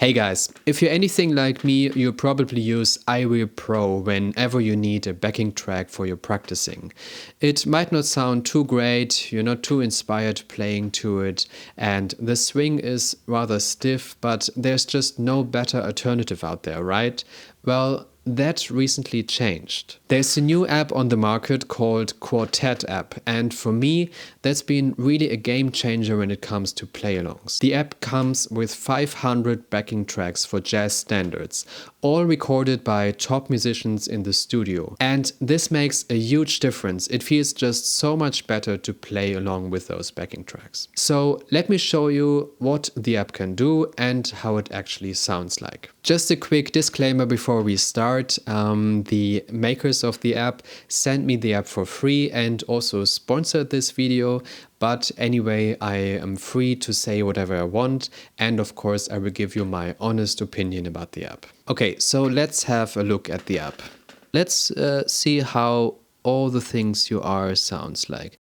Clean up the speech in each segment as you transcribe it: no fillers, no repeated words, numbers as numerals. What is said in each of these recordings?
Hey guys, if you're anything like me, you probably use iReal Pro whenever you need a backing track for your practicing. It might not sound too great, you're not too inspired playing to it, and the swing is rather stiff, but there's just no better alternative out there, right? Well, that recently changed. There's a new app on the market called Quartet app, and for me, that's been really a game changer when it comes to play-alongs. The app comes with 500 backing tracks for jazz standards, all recorded by top musicians in the studio. And this makes a huge difference. It feels just so much better to play along with those backing tracks. So let me show you what the app can do and how it actually sounds like. Just a quick disclaimer before we start. The makers of the app sent me the app for free and also sponsored this video. But anyway, I am free to say whatever I want. And of course, I will give you my honest opinion about the app. Okay, so let's have a look at the app. Let's see how all the things you are sounds like.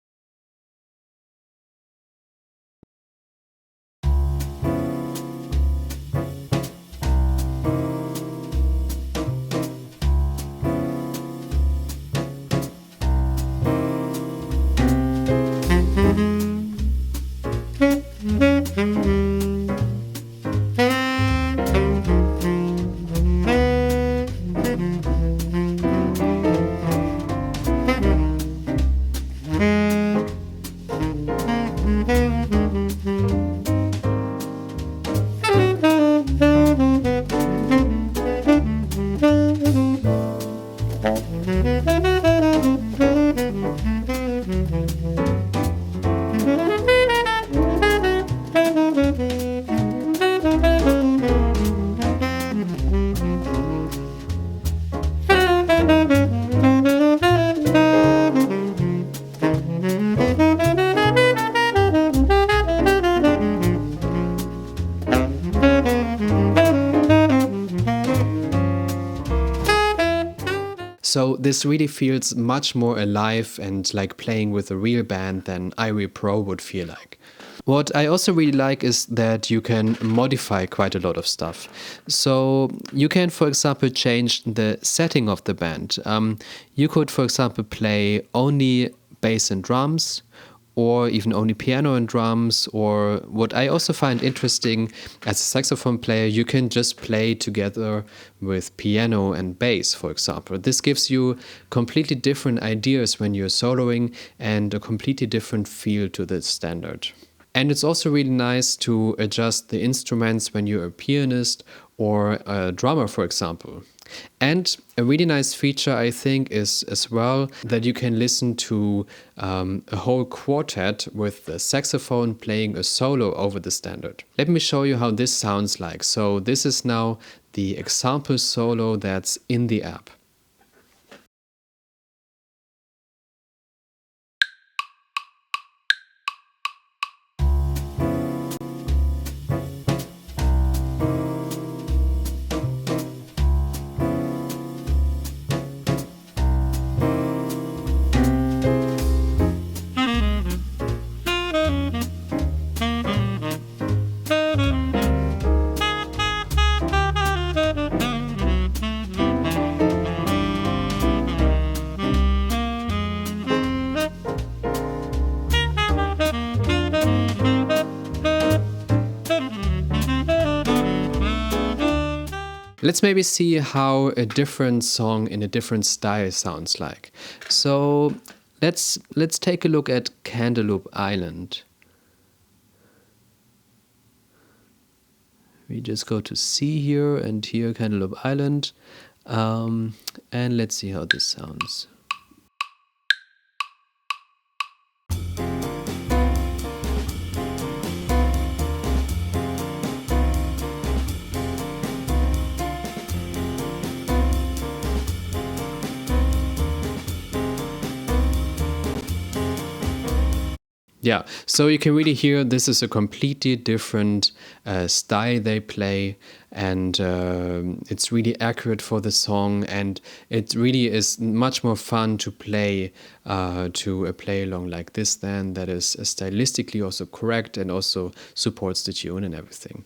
So this really feels much more alive and like playing with a real band than iReal Pro would feel like. What I also really like is that you can modify quite a lot of stuff. So you can, for example, change the setting of the band. You could, for example, play only bass and drums, or even only piano and drums, or what I also find interesting as a saxophone player, you can just play together with piano and bass, for example. This gives you completely different ideas when you're soloing and a completely different feel to the standard. And it's also really nice to adjust the instruments when you're a pianist or a drummer, for example. And a really nice feature, I think, is as well that you can listen to a whole quartet with the saxophone playing a solo over the standard. Let me show you how this sounds like. So this is now the example solo that's in the app. Let's maybe see how a different song in a different style sounds like. So let's take a look at Cantaloupe Island. We just go to C here and here Cantaloupe Island, and let's see how this sounds. Yeah, so you can really hear this is a completely different style they play, and it's really accurate for the song, and it really is much more fun to play to a play along like this then that is stylistically also correct and also supports the tune and everything.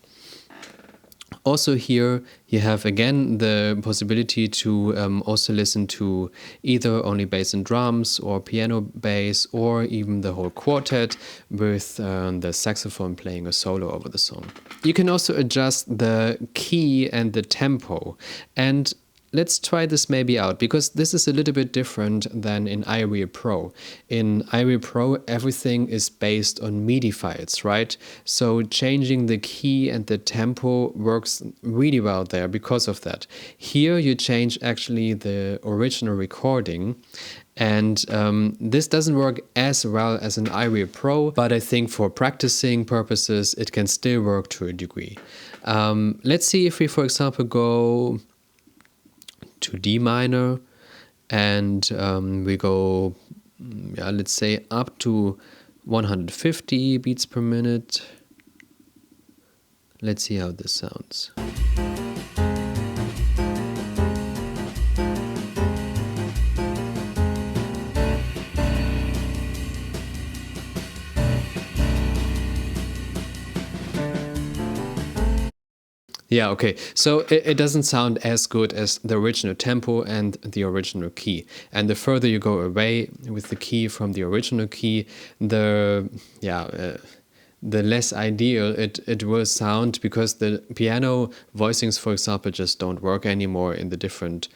Also here you have again the possibility to also listen to either only bass and drums or piano bass or even the whole quartet with the saxophone playing a solo over the song. You can also adjust the key and the tempo, and let's try this maybe out, because this is a little bit different than in iReal Pro. In iReal Pro, everything is based on MIDI files, right? So changing the key and the tempo works really well there because of that. Here you change actually the original recording, and this doesn't work as well as an iReal Pro, but I think for practicing purposes, it can still work to a degree. Let's see if we, for example, go to D minor, and we go, yeah, let's say up to 150 beats per minute. Let's see how this sounds. Yeah, okay. So it doesn't sound as good as the original tempo and the original key. And the further you go away with the key from the original key, the less ideal it will sound, because the piano voicings, for example, just don't work anymore in the different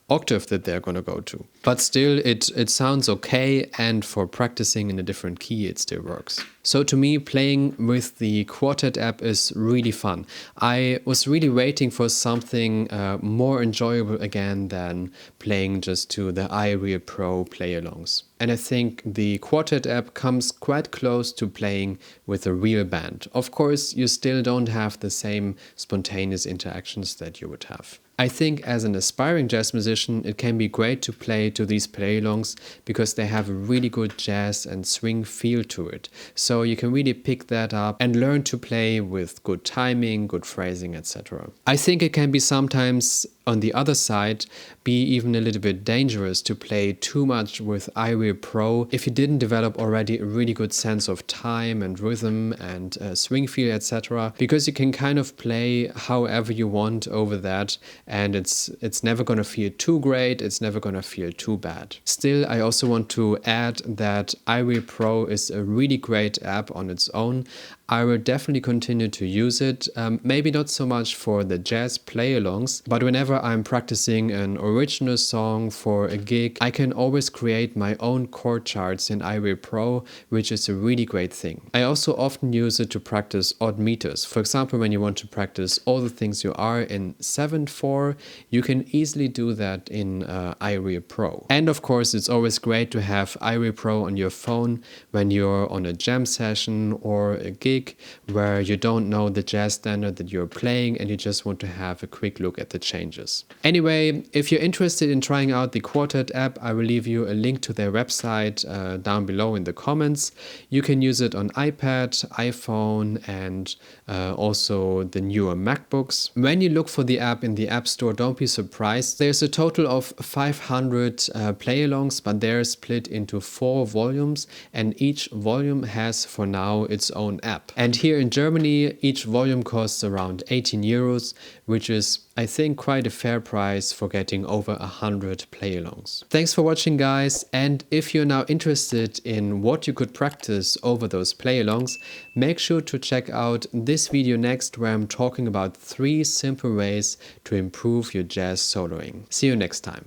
octave that they're going to go to. But still, it sounds okay, and for practicing in a different key, it still works. So to me, playing with the Quartet app is really fun. I was really waiting for something more enjoyable again than playing just to the iReal Pro play-alongs. And I think the Quartet app comes quite close to playing with a real band. Of course, you still don't have the same spontaneous interactions that you would have. I think as an aspiring jazz musician, it can be great to play to these play-alongs because they have a really good jazz and swing feel to it. So you can really pick that up and learn to play with good timing, good phrasing, etc. I think it can be sometimes, on the other side, be even a little bit dangerous to play too much with iReal Pro if you didn't develop already a really good sense of time and rhythm and swing feel, etc. Because you can kind of play however you want over that, and it's never going to feel too great, it's never going to feel too bad. Still, I also want to add that iReal Pro is a really great app on its own. I will definitely continue to use it, maybe not so much for the jazz play-alongs, but whenever I'm practicing an original song for a gig, I can always create my own chord charts in iReal Pro, which is a really great thing. I also often use it to practice odd meters. For example, when you want to practice All the Things You Are in 7/4, you can easily do that in iReal Pro. And of course, it's always great to have iReal Pro on your phone when you're on a jam session or a gig where you don't know the jazz standard that you're playing and you just want to have a quick look at the changes. Anyway, if you're interested in trying out the Quartet app, I will leave you a link to their website down below in the comments. You can use it on iPad, iPhone, and also the newer MacBooks. When you look for the app in the App Store, don't be surprised. There's a total of 500 play-alongs, but they're split into 4 volumes, and each volume has for now its own app. And here in Germany, each volume costs around 18 euros, which is, I think, quite a fair price for getting over 100 play-alongs. Thanks for watching, guys, and if you're now interested in what you could practice over those play-alongs, make sure to check out this video next, where I'm talking about 3 simple ways to improve your jazz soloing. See you next time.